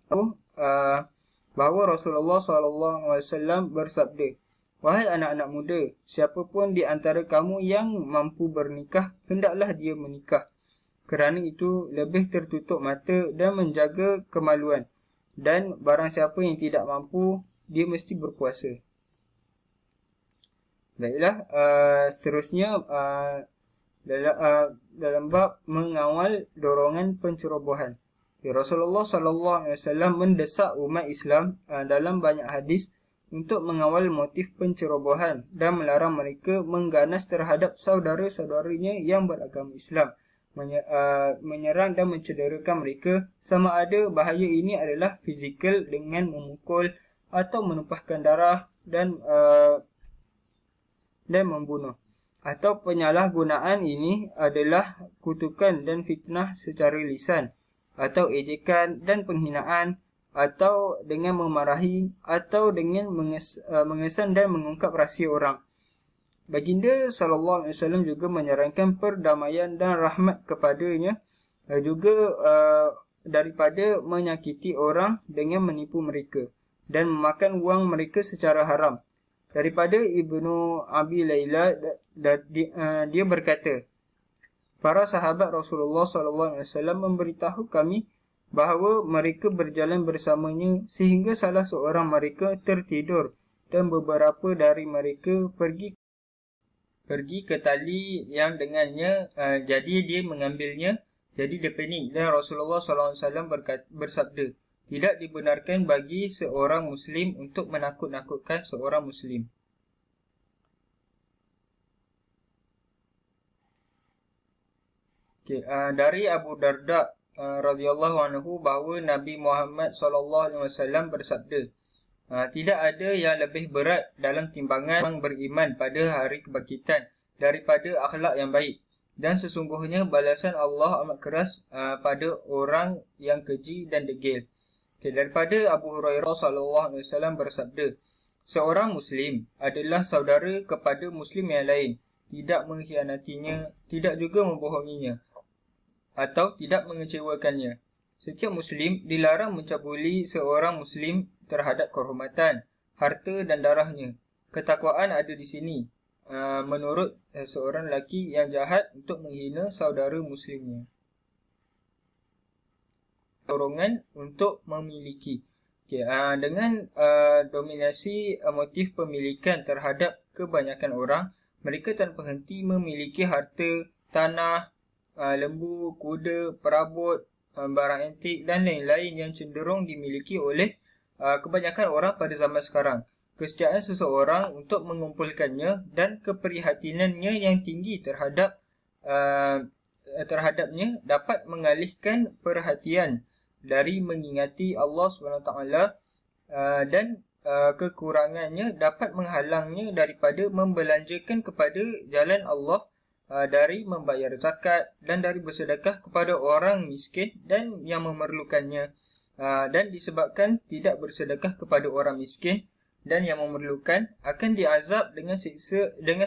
bahawa Rasulullah SAW bersabda, "Wahai anak-anak muda, siapa pun di antara kamu yang mampu bernikah, hendaklah dia menikah. Kerana itu lebih tertutup mata dan menjaga kemaluan. Dan barang siapa yang tidak mampu, dia mesti berpuasa." Baiklah, seterusnya dalam bab mengawal dorongan pencerobohan. Rasulullah SAW mendesak umat Islam dalam banyak hadis untuk mengawal motif pencerobohan dan melarang mereka mengganas terhadap saudara-saudaranya yang beragama Islam, menyerang dan mencederakan mereka, sama ada bahaya ini adalah fizikal dengan memukul atau menumpahkan darah dan membunuh, atau penyalahgunaan ini adalah kutukan dan fitnah secara lisan, atau ejekan dan penghinaan, atau dengan memarahi, atau dengan mengesan dan mengungkap rahsia orang. Baginda SAW juga menyarankan perdamaian dan rahmat kepadanya, juga daripada menyakiti orang dengan menipu mereka dan memakan wang mereka secara haram. Daripada Ibnu Abi Layla, dia berkata, "Para sahabat Rasulullah SAW memberitahu kami bahawa mereka berjalan bersamanya sehingga salah seorang mereka tertidur dan beberapa dari mereka pergi ke tali yang dengannya, jadi dia mengambilnya, jadi dia pening." Dan Rasulullah SAW bersabda, "Tidak dibenarkan bagi seorang Muslim untuk menakut-nakutkan seorang Muslim." Dari Abu Darda radhiyallahu anhu bahawa Nabi Muhammad SAW bersabda, "Tidak ada yang lebih berat dalam timbangan orang beriman pada hari kebangkitan daripada akhlak yang baik. Dan sesungguhnya balasan Allah amat keras pada orang yang keji dan degil." Daripada Abu Hurairah SAW bersabda, Seorang Muslim adalah saudara kepada Muslim yang lain, tidak mengkhianatinya, tidak juga membohonginya, atau tidak mengecewakannya. Setiap Muslim dilarang mencabuli seorang Muslim terhadap kehormatan, harta dan darahnya. Ketakwaan ada di sini, menurut seorang lelaki yang jahat untuk menghina saudara Muslimnya. Dorongan untuk memiliki. Dengan dominasi motif pemilikan terhadap kebanyakan orang, mereka tanpa henti memiliki harta, tanah, lembu, kuda, perabot, barang antik dan lain-lain yang cenderung dimiliki oleh kebanyakan orang pada zaman sekarang. Kesetiaan seseorang untuk mengumpulkannya dan keprihatinannya yang tinggi terhadapnya dapat mengalihkan perhatian dari mengingati Allah SWT, dan kekurangannya dapat menghalangnya daripada membelanjakan kepada jalan Allah, dari membayar zakat dan dari bersedekah kepada orang miskin dan yang memerlukannya. Dan disebabkan tidak bersedekah kepada orang miskin dan yang memerlukan akan diazab dengan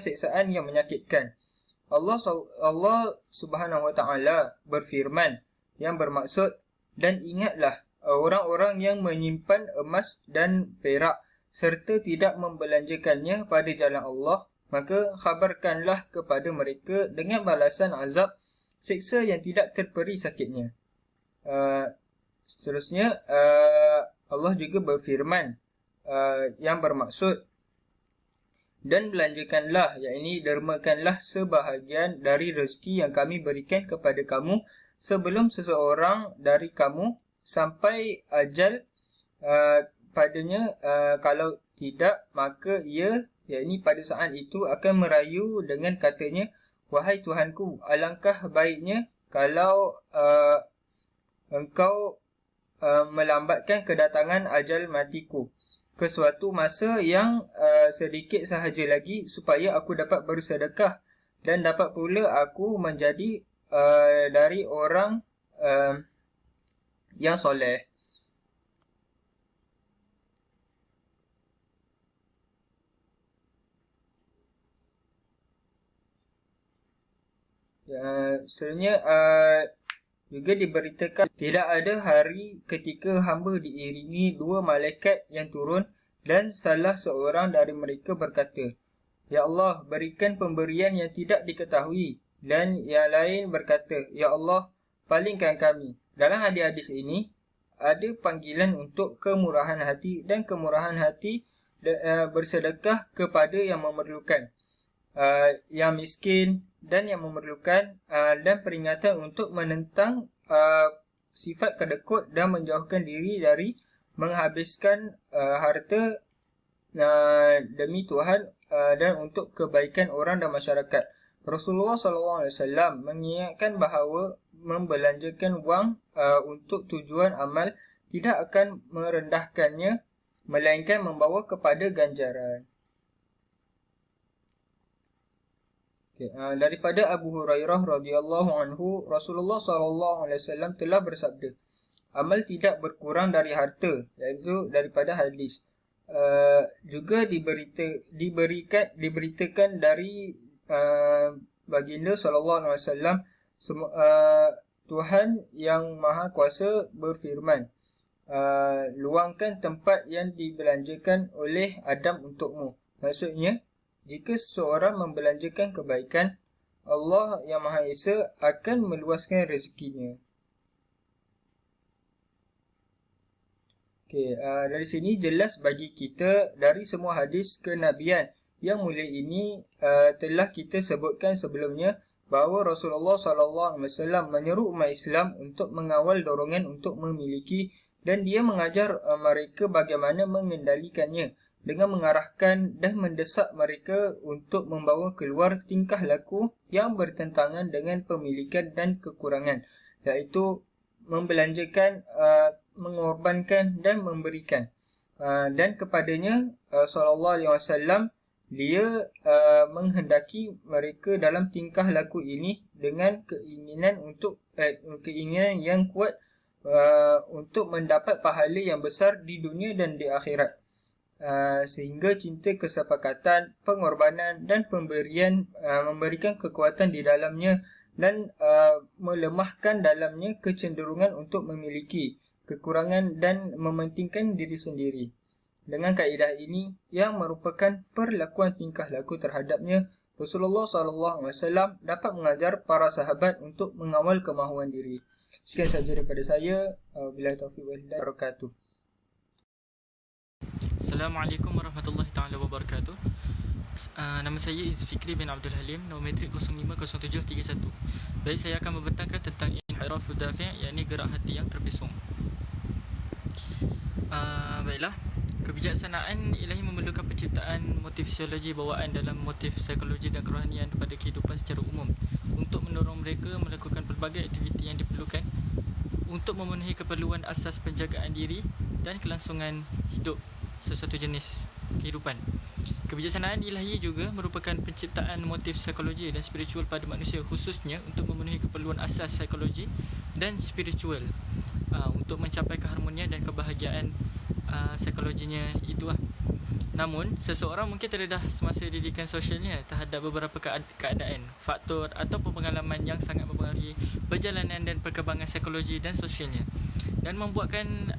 siksaan yang menyakitkan. Allah Subhanahu wa taala berfirman yang bermaksud, dan ingatlah orang-orang yang menyimpan emas dan perak serta tidak membelanjakannya pada jalan Allah, maka khabarkanlah kepada mereka dengan balasan azab siksa yang tidak terperi sakitnya. Seterusnya Allah juga berfirman yang bermaksud, dan belanjakanlah, yakni dermakanlah sebahagian dari rezeki yang kami berikan kepada kamu sebelum seseorang dari kamu sampai ajal padanya, kalau tidak maka ia, yakni pada saat itu, akan merayu dengan katanya, wahai Tuhanku, alangkah baiknya kalau engkau melambatkan kedatangan ajal matiku ke suatu masa yang sedikit sahaja lagi, supaya aku dapat bersedekah dan dapat pula aku menjadi dari orang yang soleh. Sebenarnya juga diberitakan tidak ada hari ketika hamba diiringi dua malaikat yang turun dan salah seorang dari mereka berkata, Ya Allah, berikan pemberian yang tidak diketahui, dan yang lain berkata, Ya Allah, palingkan kami. Dalam hadis ini ada panggilan untuk kemurahan hati, dan kemurahan hati bersedekah kepada yang memerlukan, yang miskin dan yang memerlukan, dan peringatan untuk menentang sifat kedekut dan menjauhkan diri dari menghabiskan harta demi Tuhan dan untuk kebaikan orang dan masyarakat. Rasulullah SAW mengingatkan bahawa membelanjakan wang untuk tujuan amal tidak akan merendahkannya, melainkan membawa kepada ganjaran. Daripada Abu Hurairah radhiyallahu anhu, Rasulullah SAW telah bersabda, amal tidak berkurang dari harta, iaitu daripada hadis. Juga diberitakan dari baginda SAW, Tuhan yang Maha Kuasa berfirman, luangkan tempat yang dibelanjakan oleh Adam untukmu. Maksudnya, jika seseorang membelanjakan kebaikan, Allah yang Maha Esa akan meluaskan rezekinya. Dari sini jelas bagi kita dari semua hadis kenabian yang mulia ini, telah kita sebutkan sebelumnya bahawa Rasulullah SAW menyeru umat Islam untuk mengawal dorongan untuk memiliki, dan dia mengajar mereka bagaimana mengendalikannya dengan mengarahkan dan mendesak mereka untuk membawa keluar tingkah laku yang bertentangan dengan pemilikan dan kekurangan, iaitu membelanjakan, mengorbankan dan memberikan. Dan kepadanya SAW, dia menghendaki mereka dalam tingkah laku ini dengan keinginan yang kuat untuk mendapat pahala yang besar di dunia dan di akhirat. sehingga cinta kesepakatan, pengorbanan dan pemberian memberikan kekuatan di dalamnya dan melemahkan dalamnya kecenderungan untuk memiliki kekurangan dan mementingkan diri sendiri. Dengan kaedah ini yang merupakan perlakuan tingkah laku terhadapnya, Rasulullah SAW dapat mengajar para sahabat untuk mengawal kemahuan diri. Sekian sahaja daripada saya. Wabillahi taufiq wal hidayah. Wabarakatuh. Assalamualaikum warahmatullahi taala wabarakatuh. Nama saya Izfikri bin Abdul Halim, nombor metrik 050731. Baik, saya akan membentangkan tentang inhirafud dafi', yakni gerak hati yang terpesong. Baiklah, kebijaksanaan ilahi memerlukan penciptaan motif fisiologi bawaan dalam motif psikologi dan kerohanian pada kehidupan secara umum untuk mendorong mereka melakukan pelbagai aktiviti yang diperlukan untuk memenuhi keperluan asas penjagaan diri dan kelangsungan hidup sesuatu jenis kehidupan. Kebijaksanaan ilahi juga merupakan penciptaan motif psikologi dan spiritual pada manusia, khususnya untuk memenuhi keperluan asas psikologi dan spiritual untuk mencapai keharmonian dan kebahagiaan psikologinya itulah. Namun, seseorang mungkin terdedah semasa didikan sosialnya terhadap beberapa keadaan, faktor ataupun pengalaman yang sangat mempengaruhi perjalanan dan perkembangan psikologi dan sosialnya, dan membuatkan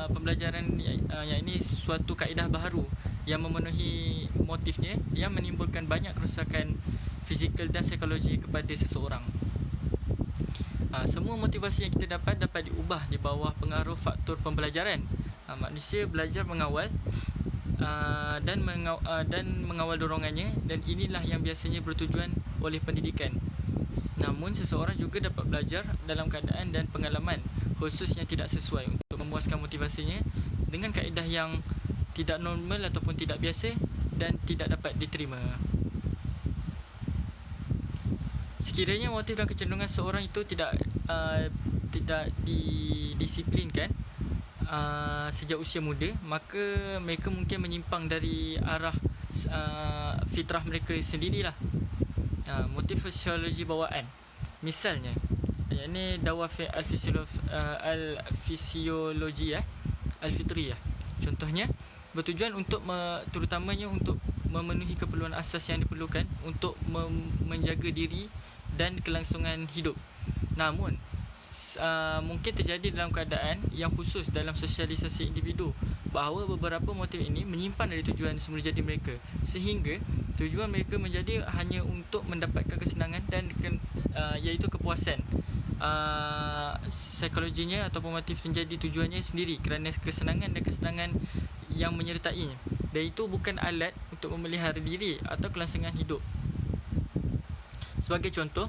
pembelajaran yang ini suatu kaedah baharu yang memenuhi motifnya, yang menimbulkan banyak kerosakan fizikal dan psikologi kepada seseorang. Semua motivasi yang kita dapat diubah di bawah pengaruh faktor pembelajaran. Manusia belajar mengawal dan mengawal dorongannya, dan inilah yang biasanya bertujuan oleh pendidikan. Namun seseorang juga dapat belajar dalam keadaan dan pengalaman khusus yang tidak sesuai untuk memuaskan motivasinya dengan kaedah yang tidak normal ataupun tidak biasa dan tidak dapat diterima. Sekiranya motif dan kecenderungan seorang itu tidak didisiplinkan sejak usia muda, maka mereka mungkin menyimpang dari arah fitrah mereka sendirilah. Motif fisiologi bawaan, misalnya yakni dawafi al-fisiologiyah al-fitriyah. Contohnya bertujuan untuk terutamanya untuk memenuhi keperluan asas yang diperlukan untuk menjaga diri dan kelangsungan hidup. Namun mungkin terjadi dalam keadaan yang khusus dalam sosialisasi individu bahawa beberapa motif ini menyimpan dari tujuan semula jadi mereka, sehingga tujuan mereka menjadi hanya untuk mendapatkan kesenangan dan iaitu kepuasan psikologinya ataupun motif menjadi tujuannya sendiri kerana kesenangan dan kesenangan yang menyertainya, dan itu bukan alat untuk memelihara diri atau kelangsungan hidup. Sebagai contoh,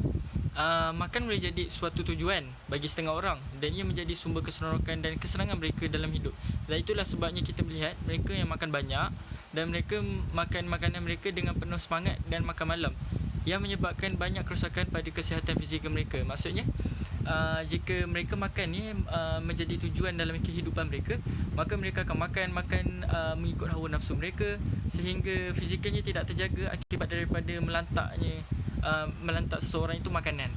makan boleh jadi suatu tujuan bagi setengah orang, dan ia menjadi sumber keseronokan dan kesenangan mereka dalam hidup. Dan itulah sebabnya kita melihat mereka yang makan banyak dan mereka makan makanan mereka dengan penuh semangat dan makan malam, yang menyebabkan banyak kerosakan pada kesihatan fizikal mereka. Maksudnya, jika mereka makan ni menjadi tujuan dalam kehidupan mereka, maka mereka akan makan mengikut hawa nafsu mereka, sehingga fizikalnya tidak terjaga akibat daripada melantak seseorang itu makanan.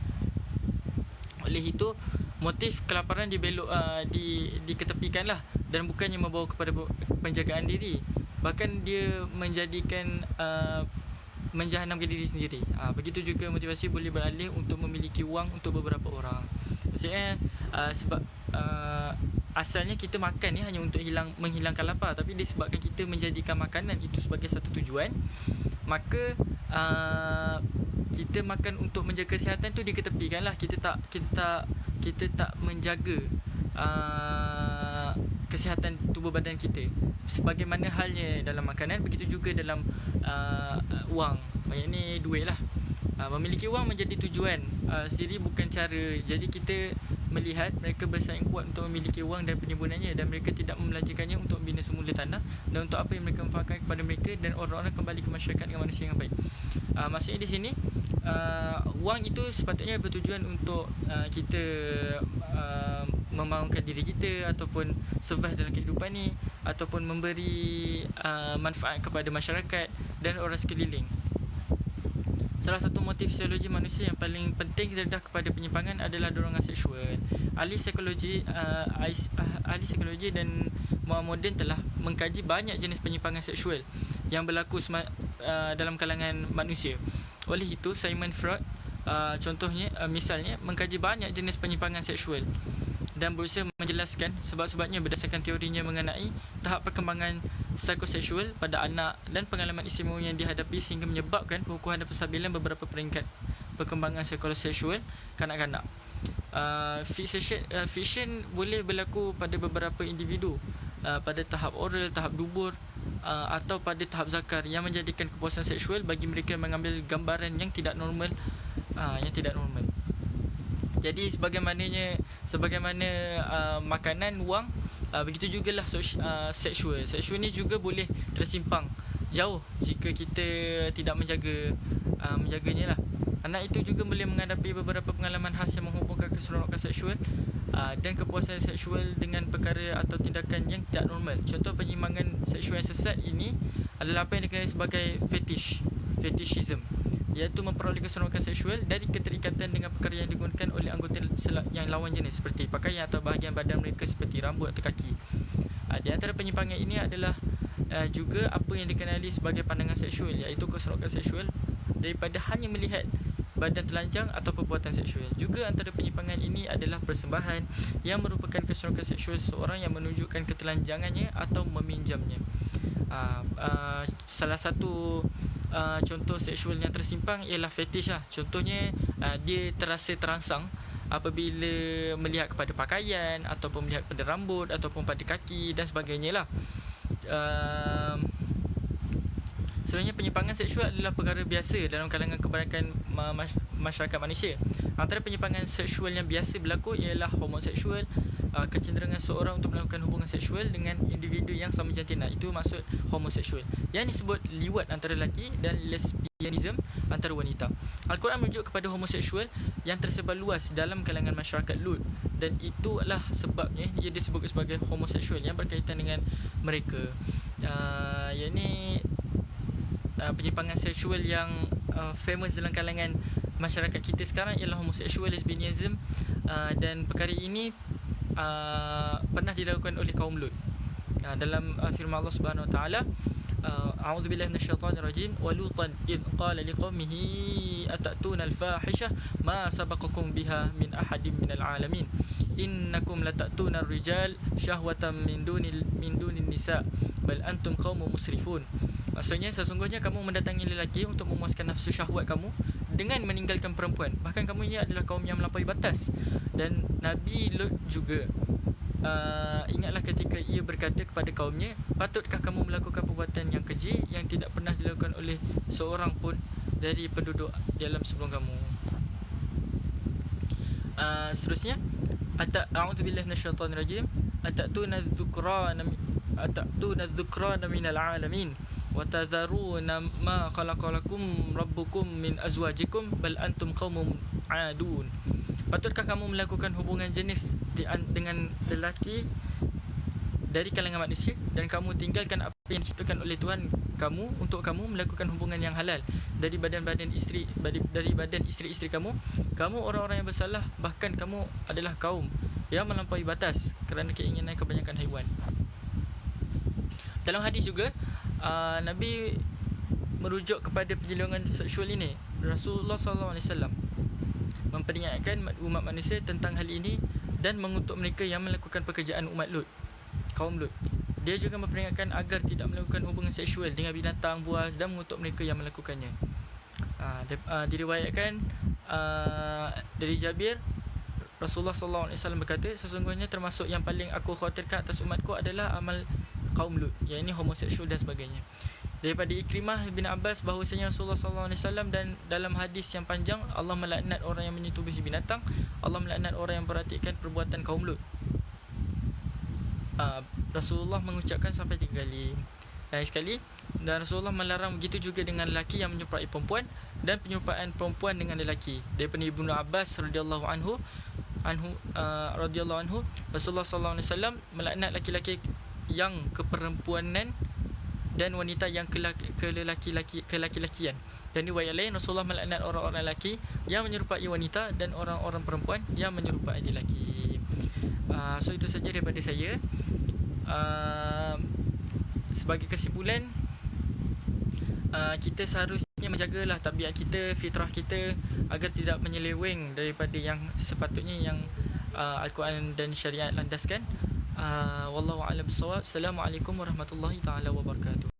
Oleh itu, motif kelaparan diketepikanlah, dan bukannya membawa kepada penjagaan diri, bahkan dia menjadikan menjahanamkan diri sendiri. Begitu juga motivasi boleh beralih untuk memiliki wang untuk beberapa orang. Maksudnya sebab asalnya kita makan ni hanya untuk menghilangkan lapar, tapi disebabkan kita menjadikan makanan itu sebagai satu tujuan, maka kita makan untuk menjaga kesihatan tu diketepikanlah. Kita tak menjaga kesihatan tubuh badan kita. Sebagaimana halnya dalam makanan, begitu juga dalam wang, yakni duit lah. Memiliki wang menjadi tujuan sendiri, bukan cara. Jadi kita melihat mereka bersaing kuat untuk memiliki wang dan penimbunannya, dan mereka tidak membelanjakannya untuk membina semula tanah dan untuk apa yang mereka manfaatkan kepada mereka dan orang-orang kembali ke masyarakat dengan manusia yang baik. Maksudnya di sini wang itu sepatutnya bertujuan untuk kita membangunkan diri kita ataupun survive dalam kehidupan ni, ataupun memberi manfaat kepada masyarakat dan orang sekeliling. Salah satu motif fisiologi manusia yang paling penting terdedah kepada penyimpangan adalah dorongan seksual. Ahli psikologi dan moden telah mengkaji banyak jenis penyimpangan seksual yang berlaku dalam kalangan manusia. Oleh itu, Sigmund Freud misalnya mengkaji banyak jenis penyimpangan seksual dan berusaha menjelaskan sebab-sebabnya berdasarkan teorinya mengenai tahap perkembangan psikoseksual pada anak dan pengalaman istimewa yang dihadapi sehingga menyebabkan pengukuhan dan penstabilan beberapa peringkat perkembangan psikoseksual kanak-kanak. Fiction boleh berlaku pada beberapa individu pada tahap oral, tahap dubur atau pada tahap zakar yang menjadikan kepuasan seksual bagi mereka yang mengambil gambaran yang tidak normal. Jadi sebagaimana makanan, wang, begitu jugalah seksual. Seksual ni juga boleh tersimpang jauh jika kita tidak menjaganya lah. Anak itu juga boleh menghadapi beberapa pengalaman khas yang menghubungkan keseronokan seksual dan kepuasan seksual dengan perkara atau tindakan yang tidak normal. Contoh penyimpangan seksual yang sesat ini adalah apa yang dikenali sebagai fetishism, iaitu memperoleh keseronokan seksual dari keterikatan dengan perkara yang digunakan oleh anggota yang lawan jenis seperti pakaian atau bahagian badan mereka seperti rambut atau kaki. Di antara penyimpangan ini adalah juga apa yang dikenali sebagai pandangan seksual, iaitu keseronokan seksual daripada hanya melihat badan telanjang atau perbuatan seksual. Juga antara penyimpangan ini adalah persembahan yang merupakan keseronokan seksual seseorang yang menunjukkan ketelanjangannya atau meminjamnya. Salah satu contoh seksual yang tersimpang ialah fetish lah. Contohnya dia terasa terangsang apabila melihat kepada pakaian ataupun melihat pada rambut ataupun pada kaki dan sebagainya lah. Sebenarnya penyimpangan seksual adalah perkara biasa dalam kalangan kebanyakan masyarakat manusia. Antara penyimpangan seksual yang biasa berlaku ialah homoseksual, kecenderungan seorang untuk melakukan hubungan seksual dengan individu yang sama jantina. Itu maksud homoseksual. Yang disebut liwat antara lelaki dan lesbianism antara wanita. Al-Quran merujuk kepada homoseksual yang tersebar luas dalam kalangan masyarakat Lut, dan itulah sebabnya ia disebut sebagai homoseksual yang berkaitan dengan mereka. Yang ni penyimpangan seksual yang famous dalam kalangan masyarakat kita sekarang ialah homoseksual, lesbianism, dan perkara ini pernah dilakukan oleh kaum Lut. Dalam firman Allah Subhanahu Wa Taala, a'udzubillahi minasyaitonirrajim, wa lutan id qala liqaumihi atatuna al-fahisha ma sabaqakum biha min ahadin minal alamin innakum latatuna ar-rijal syahwatan min dunin nisa bal antum qaumun musrifun. Maksudnya, sesungguhnya kamu mendatangi lelaki untuk memuaskan nafsu syahwat kamu dengan meninggalkan perempuan. Bahkan kamu ini adalah kaum yang melampaui batas. Dan Nabi Lut juga ingatlah ketika ia berkata kepada kaumnya, patutkah kamu melakukan perbuatan yang keji yang tidak pernah dilakukan oleh seorang pun dari penduduk di alam sebelum kamu. Seterusnya, a'udzubillahi minasyaitonirrajim, atatuna dzukrana minal alamin wa tazaruna ma khalaqalakum rabbukum min azwajikum bal antum qaumun adun. Patutkah kamu melakukan hubungan jenis dengan lelaki dari kalangan manusia dan kamu tinggalkan apa yang diciptakan oleh Tuhan kamu untuk kamu melakukan hubungan yang halal dari badan isteri-isteri kamu orang-orang yang bersalah, bahkan kamu adalah kaum yang melampaui batas kerana keinginan kebanyakan haiwan. Dalam hadis juga Nabi merujuk kepada penyelungan seksual ini. Rasulullah SAW memperingatkan umat manusia tentang hal ini dan mengutuk mereka yang melakukan pekerjaan umat Lut, kaum Lut. Dia juga memperingatkan agar tidak melakukan hubungan seksual dengan binatang buas dan mengutuk mereka yang melakukannya. Diriwayatkan dari Jabir, Rasulullah SAW berkata, sesungguhnya termasuk yang paling aku khawatirkan atas umatku adalah amal kaum Lut, yang ini homoseksual dan sebagainya. Daripada Ikrimah bin Abbas bahawasanya Rasulullah SAW dan dalam hadis yang panjang, Allah melaknat orang yang menyetubuhi binatang, Allah melaknat orang yang perhatikan perbuatan kaum Lut. Rasulullah mengucapkan sampai 3 kali. Sekali, dan Rasulullah melarang begitu juga dengan lelaki yang menyerupai perempuan dan penyerupaan perempuan dengan lelaki. Daripada Ibnu Abbas radhiyallahu anhu, Rasulullah SAW melaknat laki-laki yang keperempuanan dan wanita yang kelaki-lakian. Dan riwayat lain, Rasulullah melaknat orang-orang lelaki yang menyerupai wanita dan orang-orang perempuan yang menyerupai lelaki. So itu saja daripada saya. Sebagai kesimpulan, kita seharusnya menjagalah tabiat kita, fitrah kita agar tidak menyeleweng daripada yang sepatutnya yang Al-Quran dan syariat landaskan. Wallahu a'lam bissawab. Assalamualaikum warahmatullahi taala wabarakatuh.